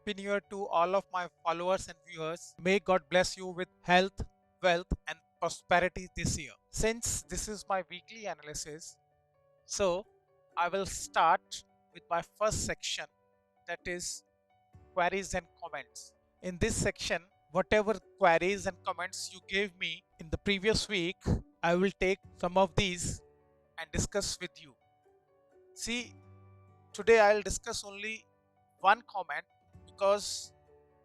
Happy New Year to all of my followers and viewers. May God bless you with health, wealth, and prosperity this year. Since this is my weekly analysis, so I will start with my first section, that is queries and comments. In this section, whatever queries and comments you gave me in the previous week, I will take some of these and discuss with you. See, today I'll discuss only one comment because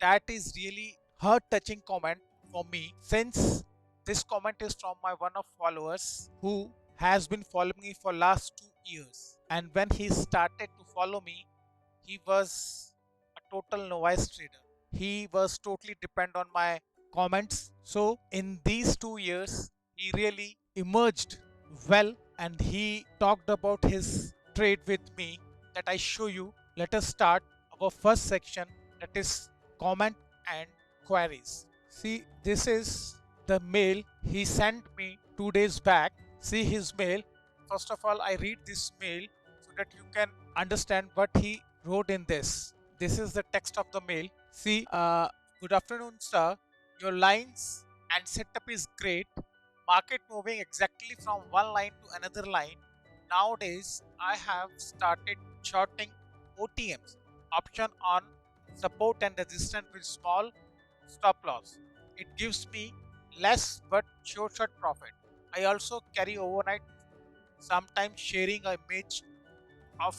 that is really heart touching comment for me, since this comment is from my one of followers who has been following me for last 2 years, and when he started to follow me, he was a total novice trader. He was totally dependent on my comments. So in these 2 years he really emerged well, and he talked about his trade with me, that I show you. Let us start our first section, that is comment and queries. See, this is the mail he sent me 2 days back. See his mail. First of all, I read this mail so that you can understand what he wrote in this. This is the text of the mail. See, good afternoon, sir. Your lines and setup is great. Market moving exactly from one line to another line. Nowadays, I have started shorting OTMs, option on support and resistance with small stop loss. It gives me less but sure shot profit. I also carry overnight, sometimes sharing a image of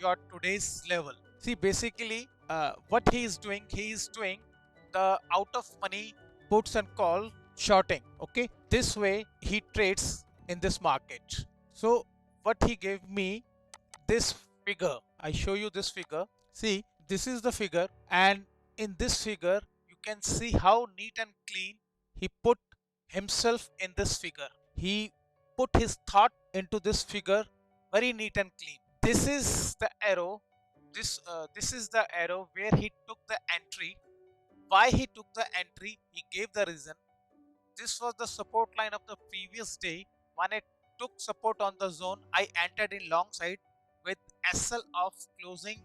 your today's level. See, basically, what he is doing the out of money puts and call shorting. Okay, this way he trades in this market. So, what he gave me, this figure, I show you this figure. See, this is the figure, and in this figure, you can see how neat and clean he put himself in this figure. He put his thought into this figure very neat and clean. This is the arrow. This is the arrow where he took the entry. Why he took the entry? He gave the reason. This was the support line of the previous day. When it took support on the zone, I entered in long side with SL of closing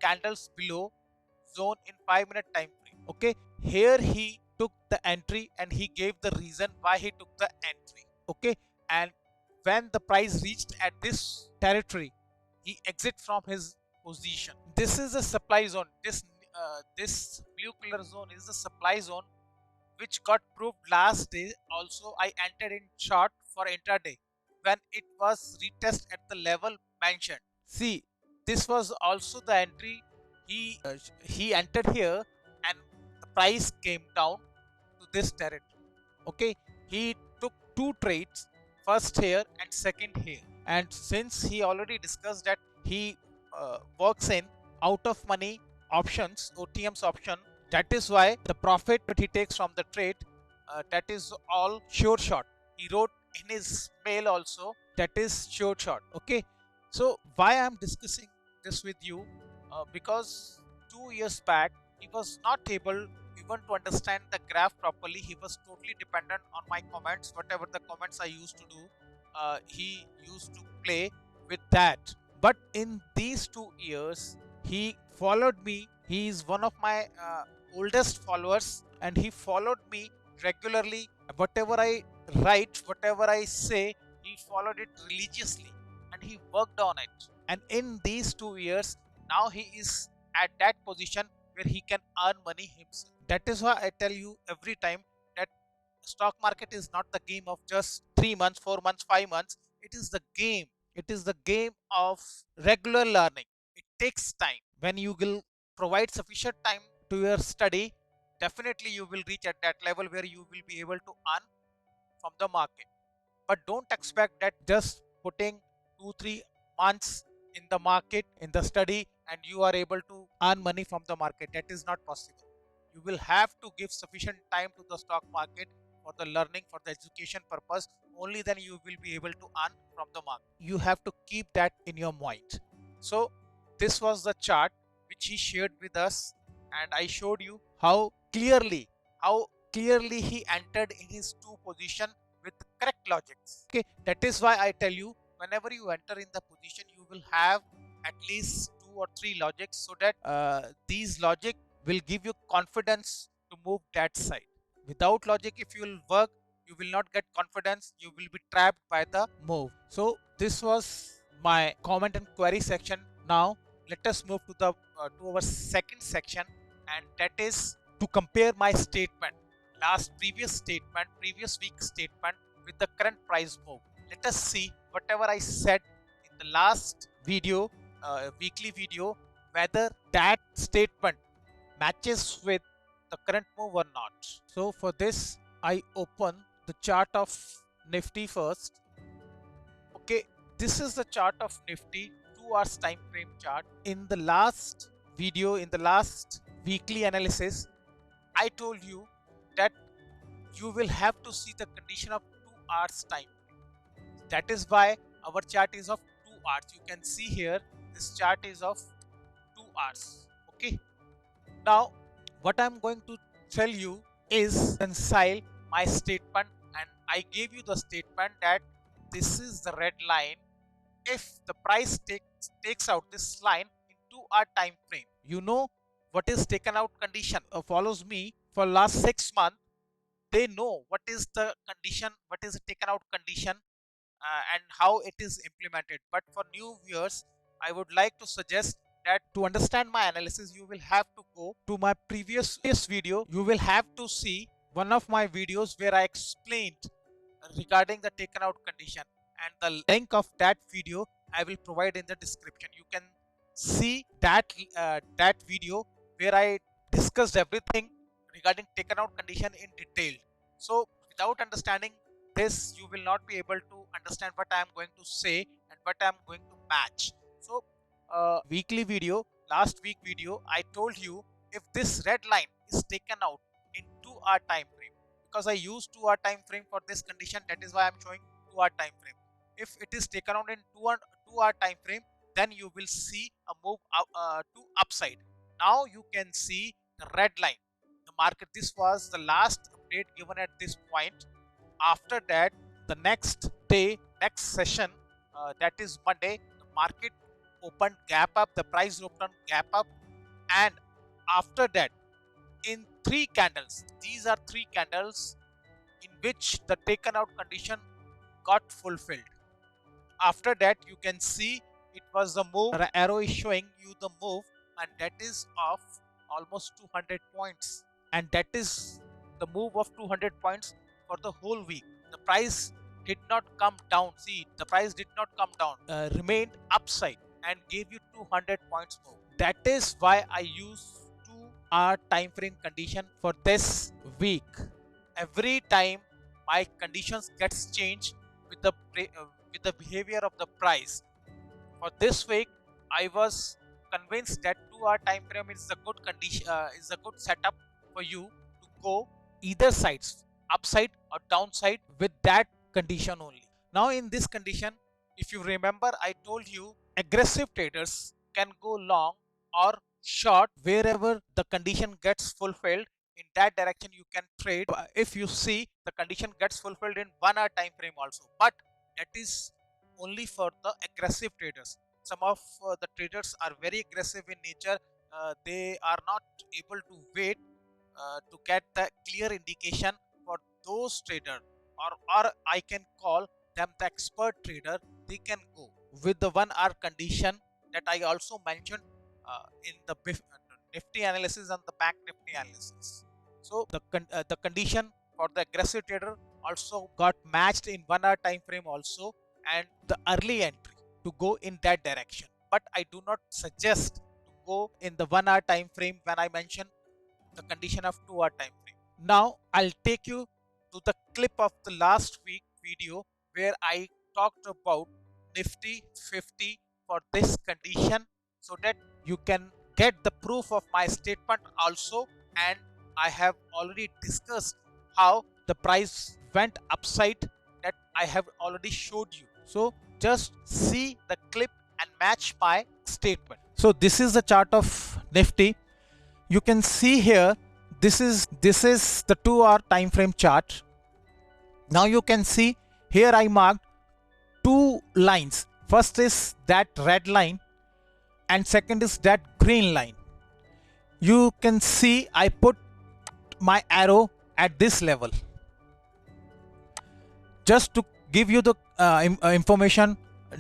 candles below zone in 5-minute time frame. Okay, here he took the entry and he gave the reason why he took the entry. Okay, and when the price reached at this territory, he exit from his position. This is the supply zone. This blue color zone is the supply zone, which got proved last day. Also, I entered in short for intraday when it was retest at the level mentioned. See, this was also the entry he entered here, and the price came down to this territory. Okay, he took two trades, first here and second here. And since he already discussed that he works in out of money options, OTM's option, that is why the profit that he takes from the trade, that is all sure shot. He wrote in his mail also, that is sure shot. Okay, so why I'm discussing this with you? Because 2 years back he was not able even to understand the graph properly. He was totally dependent on my comments. Whatever the comments I used to do, he used to play with that. But in these 2 years, he followed me. He is one of my oldest followers, and he followed me regularly. Whatever I write, whatever I say, he followed it religiously, and he worked on it. And in these 2 years, now he is at that position where he can earn money himself. That is why I tell you every time that stock market is not the game of just 3 months, 4 months, 5 months. It is the game. It is the game of regular learning. It takes time. When you will provide sufficient time to your study, definitely you will reach at that level where you will be able to earn from the market. But don't expect that just putting 2 3 months in the market, in the study, and you are able to earn money from the market. That is not possible. You will have to give sufficient time to the stock market for the learning, for the education purpose. Only then you will be able to earn from the market. You have to keep that in your mind. So this was the chart which he shared with us, and I showed you how clearly he entered in his two position with correct logics. Okay, that is why I tell you, whenever you enter in the position, you will have at least or three logics, so that these logic will give you confidence to move that side. Without logic, if you will work, you will not get confidence, you will be trapped by the move. So this was my comment and query section. Now let us move to the to our second section, and that is to compare my statement, previous week statement with the current price move. Let us see whatever I said in the last video, weekly video, whether that statement matches with the current move or not. So for this, I open the chart of Nifty first. Okay, this is the chart of Nifty, 2 hours time frame chart. In the last video, in the last weekly analysis, I told you that you will have to see the condition of 2 hours time frame. That is why our chart is of 2 hours. You can see here this chart is of 2 hours. Okay. Now what I'm going to tell you is reconcile my statement, and I gave you the statement that this is the red line. If the price takes out this line in 2-hour time frame, you know what is taken out condition. Follows me for last 6 months, they know what is the condition, what is the taken out condition, and how it is implemented. But for new viewers, I would like to suggest that to understand my analysis, you will have to go to my previous video. You will have to see one of my videos where I explained regarding the taken out condition, and the link of that video I will provide in the description. You can see that that video where I discussed everything regarding taken out condition in detail. So without understanding this, you will not be able to understand what I am going to say and what I am going to match. So weekly video, last week video, I told you if this red line is taken out in 2-hour time frame, because I use 2-hour time frame for this condition, that is why I'm showing 2-hour time frame. If it is taken out in 2-hour time frame, then you will see a move to upside. Now you can see the red line, the market. This was the last update given at this point. After that, the next day, next session, that is Monday, the market opened gap up, the price opened gap up, and after that, in 3 candles, these are 3 candles in which the taken out condition got fulfilled. After that, you can see it was the move. The arrow is showing you the move, and that is of almost 200 points, and that is the move of 200 points for the whole week. The price did not come down. See, the price did not come down, remained upside and gave you 200 points move. That is why I use 2-hour time frame condition for this week. Every time my conditions gets changed with the behavior of the price. For this week, I was convinced that 2-hour time frame is a good condition, is a good setup for you to go either sides, upside or downside, with that condition only. Now in this condition, if you remember, I told you aggressive traders can go long or short wherever the condition gets fulfilled. In that direction you can trade if you see the condition gets fulfilled in 1-hour time frame also, but that is only for the aggressive traders. Some of the traders are very aggressive in nature. They are not able to wait to get the clear indication. For those traders, or I can call them the expert trader, they can go with the 1-hour condition that I also mentioned in the Nifty analysis and the Bank Nifty analysis. So the condition for the aggressive trader also got matched in 1-hour time frame also, and the early entry to go in that direction. But I do not suggest to go in the 1-hour time frame when I mention the condition of 2-hour time frame. Now I'll take you to the clip of the last week video where I talked about Nifty 50 for this condition, so that you can get the proof of my statement also. And I have already discussed how the price went upside, that I have already showed you. So just see the clip and match my statement. So this is the chart of Nifty. You can see here, this is the 2-hour time frame chart. Now you can see here I marked 2 lines. First is that red line, and second is that green line. You can see I put my arrow at this level just to give you the information,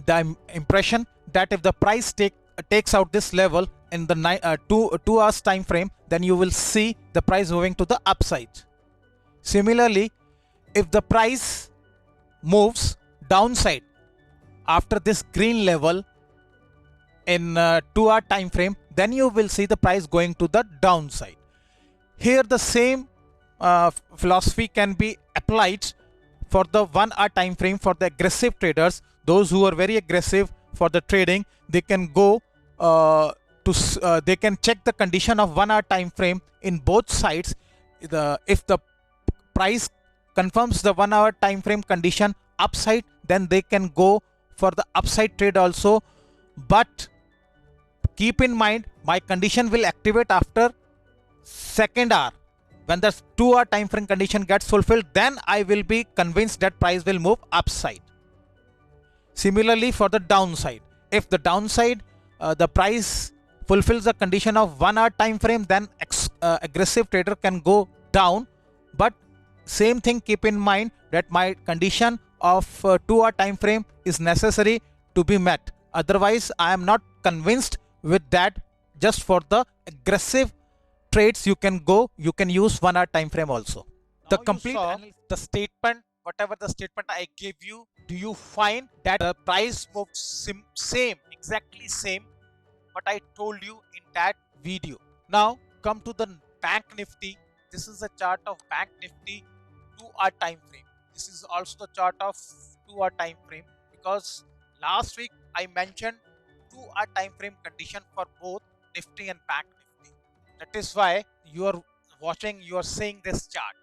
the impression that if the price takes out this level in the 2 hours time frame, then you will see the price moving to the upside. Similarly, if the price moves downside after this green level in 2 hour time frame, then you will see the price going to the downside. Here the same philosophy can be applied for the 1 hour time frame. For the aggressive traders, those who are very aggressive for the trading, they can go they can check the condition of 1 hour time frame in both sides. If the price confirms the 1 hour time frame condition upside, then they can go for the upside trade also. But keep in mind, my condition will activate after second hour. When the 2 hour time frame condition gets fulfilled, then I will be convinced that price will move upside. Similarly for the downside, if the downside the price fulfills the condition of 1 hour time frame, then aggressive trader can go down. But same thing, keep in mind that my condition of 2 hour time frame is necessary to be met. Otherwise I am not convinced with that. Just for the aggressive trades, you can use 1 hour time frame also. The complete the statement, whatever the statement I gave you, do you find that the price moves exactly same what I told you in that video? Now come to the Bank Nifty. This is a chart of Bank Nifty 2 hour time frame. This is also the chart of 2 hour time frame, because last week I mentioned 2 hour time frame condition for both Nifty and Bank Nifty. That is why you are seeing this chart.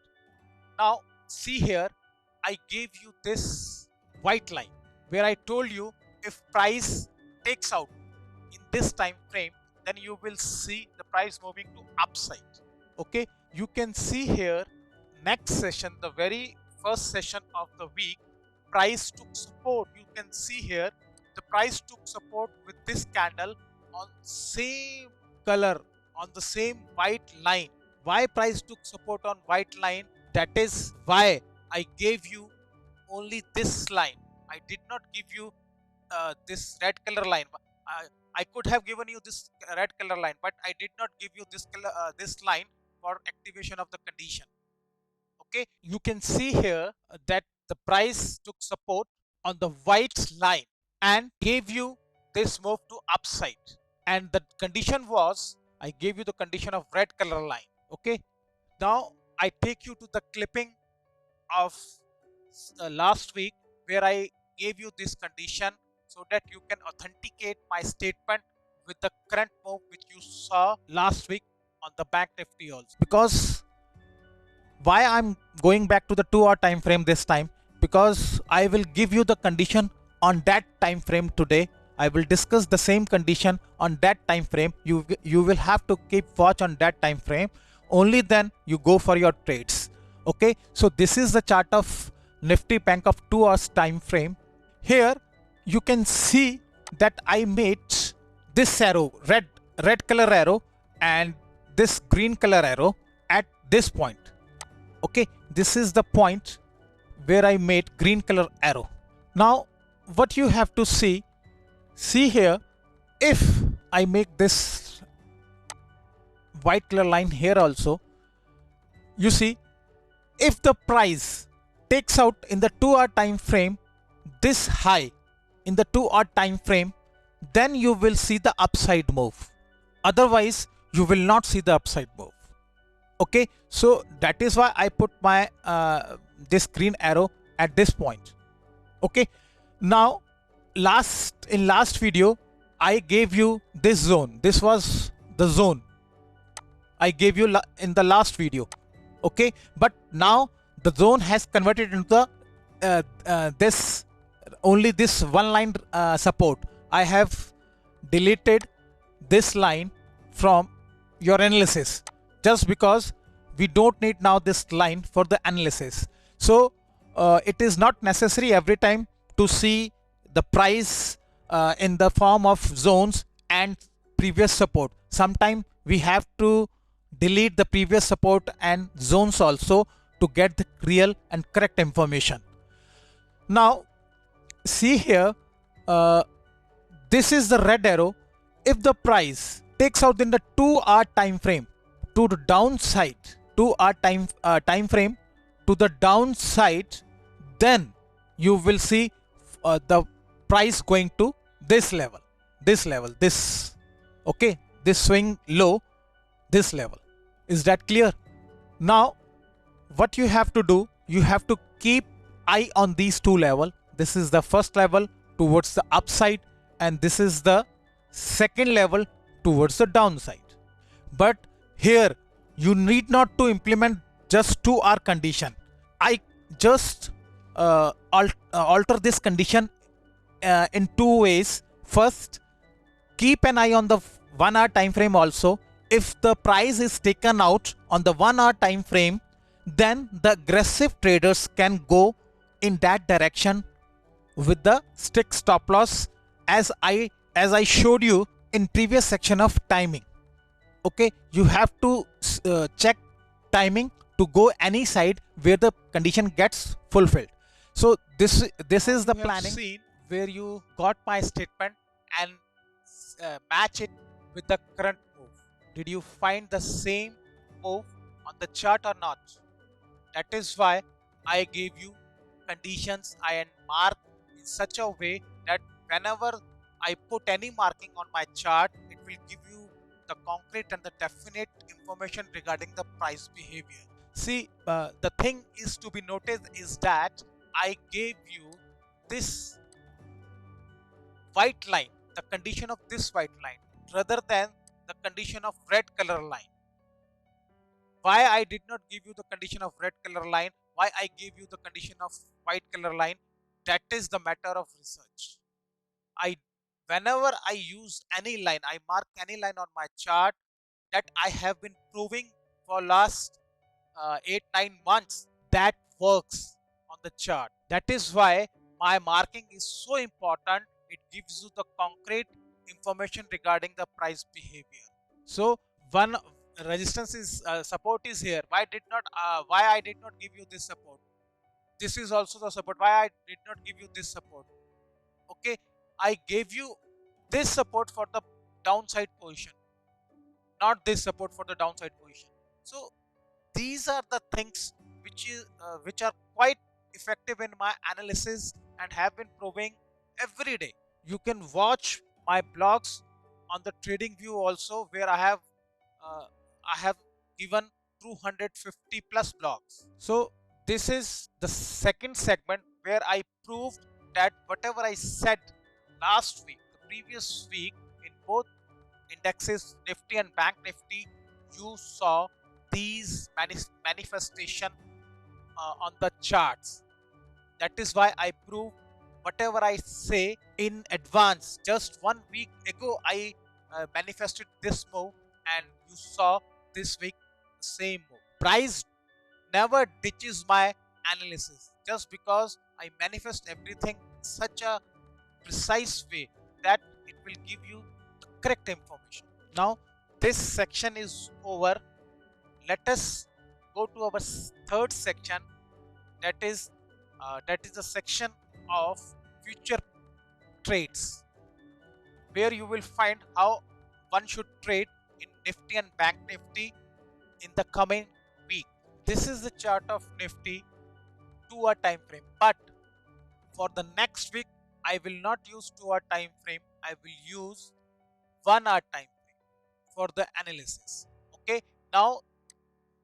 Now see here, I gave you this white line where I told you if price takes out in this time frame, then you will see the price moving to upside. Okay, you can see here next session, the very first session of the week, price took support. You can see here the price took support with this candle on same color, on the same white line. Why price took support on white line? That is why I gave you only this line. I did not give you this red color line. I could have given you this red color line, but I did not give you this color, this line for activation of the condition. Okay, you can see here that the price took support on the white line and gave you this move to upside, and the condition was, I gave you the condition of red color line. Okay, now I take you to the clipping of last week where I gave you this condition so that you can authenticate my statement with the current move which you saw last week on the Bank Nifty also. Because why I'm going back to the 2 hour time frame this time? Because I will give you the condition on that time frame today. I will discuss the same condition on that time frame. You will have to keep watch on that time frame. Only then you go for your trades. Okay, so this is the chart of Nifty Bank of 2 hours time frame. Here you can see that I made this arrow, red color arrow, and this green color arrow at this point. Okay, this is the point where I made green color arrow. Now what you have to see here, if I make this white color line here also, you see, if the price takes out in the 2 hour time frame this high in the 2 hour time frame, then you will see the upside move. Otherwise you will not see the upside move. Okay, so that is why I put my this green arrow at this point. Okay, now in last video I gave you this zone. This was the zone I gave you in the last video. Okay, but now the zone has converted into this one line support. I have deleted this line from your analysis just because we don't need now this line for the analysis. So it is not necessary every time to see the price in the form of zones and previous support. Sometime we have to delete the previous support and zones also to get the real and correct information. Now see here, uh, this is the red arrow. If the price takes out in the 2 hour time frame to the downside, 2 hour time frame to the downside, then you will see the price going to this level, this, okay, this swing low, this level. Is that clear? Now what you have to do, you have to keep eye on these two level. This is the first level towards the upside, and this is the second level towards the downside. But here you need not to implement just 2 hour condition. I just alter this condition in two ways. First, keep an eye on the 1 hour time frame also. If the price is taken out on the 1 hour time frame, then the aggressive traders can go in that direction with the strict stop loss, as I showed you in previous section of timing. Okay, you have to check timing to go any side where the condition gets fulfilled. So this is the planning seen where you got my statement and match it with the current move. Did you find the same move on the chart or not? That is why I gave you conditions I mark in such a way that whenever I put any marking on my chart, it will give you the concrete and the definite information regarding the price behavior. See, the thing is to be noticed is that I gave you this white line, the condition of this white line, rather than the condition of red color line. Why I did not give you the condition of red color line, why I gave you the condition of white color line, that is the matter of research. Whenever I use any line, I mark any line on my chart that I have been proving for last 8-9 months that works on the chart. That is why my marking is so important. It gives you the concrete information regarding the price behavior. So one resistance is support is here. Why I did not give you this support? This is also the support. Why I did not give you this support? Okay, I gave you this support for the downside position, not this support for the downside position. So these are the things which are quite effective in my analysis and have been proving every day. You can watch my blogs on the TradingView also, where I have given 250 plus blogs. So this is the second segment where I proved that whatever I said last week, the previous week, in both indexes, Nifty and Bank Nifty, you saw these manifestation on the charts. That is why I prove whatever I say in advance. Just 1 week ago, I manifested this move, and you saw this week the same move. Price never ditches my analysis just because I manifest everything in such a precise way that it will give you the correct information. Now, this section is over. Let us go to our third section, that is the section of future trades, where you will find how one should trade in Nifty and Bank Nifty in the coming week. This is the chart of Nifty 2-hour time frame, but for the next week I will not use 2-hour time frame. I will use 1-hour time frame for the analysis. Okay, now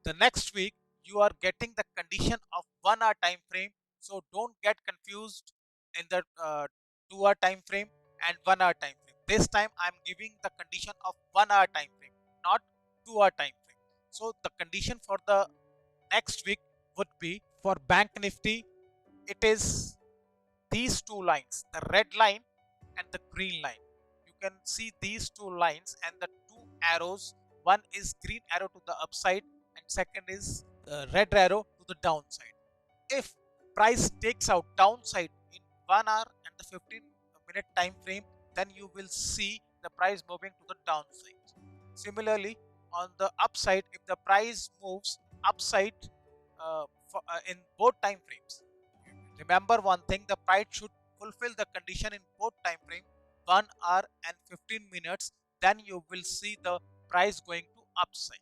the next week you are getting the condition of 1-hour time frame, so don't get confused in the 2-hour time frame and 1-hour time frame. This time I am giving the condition of 1-hour time frame, not 2-hour time frame. So the condition for the next week would be, for Bank Nifty, it is these two lines, the red line and the green line. You can see these two lines and the two arrows. One is green arrow to the upside and second is red arrow to the downside. If price takes out downside in 1 hour and the 15-minute time frame, then you will see the price moving to the downside. Similarly, on the upside, if the price moves upside in both time frames, remember one thing: the price should fulfill the condition in both time frame, 1 hour and 15 minutes. Then you will see the price going to upside.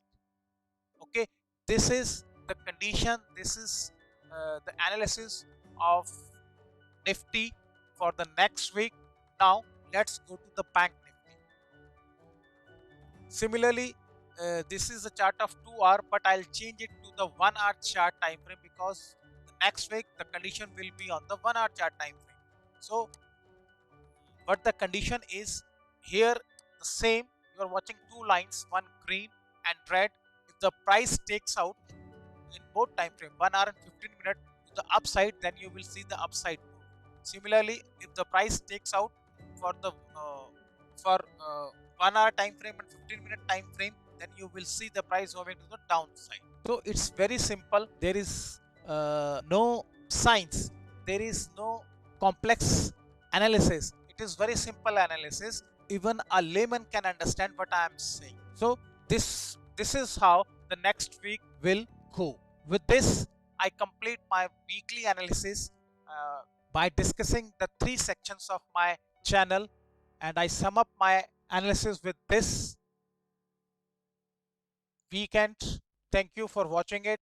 Okay, this is the condition. This is the analysis of Nifty for the next week. Now let's go to the Bank Nifty. Similarly, this is a chart of 2 hour, but I'll change it to the 1 hour chart time frame because the next week the condition will be on the 1 hour chart time frame. So what the condition is here, the same. You are watching two lines, one green and red. If the price takes out in both time frame, 1 hour and 15 minutes to the upside, then you will see the upside move. Similarly, if the price takes out for the for 1 hour time frame and 15-minute time frame, then you will see the price moving to the downside. So it's very simple. There is no science, there is no complex analysis. It is very simple analysis. Even a layman can understand what I am saying. So this is how the next week will go. With this, I complete my weekly analysis by discussing the three sections of my channel, and I sum up my analysis with this weekend. Thank you for watching it.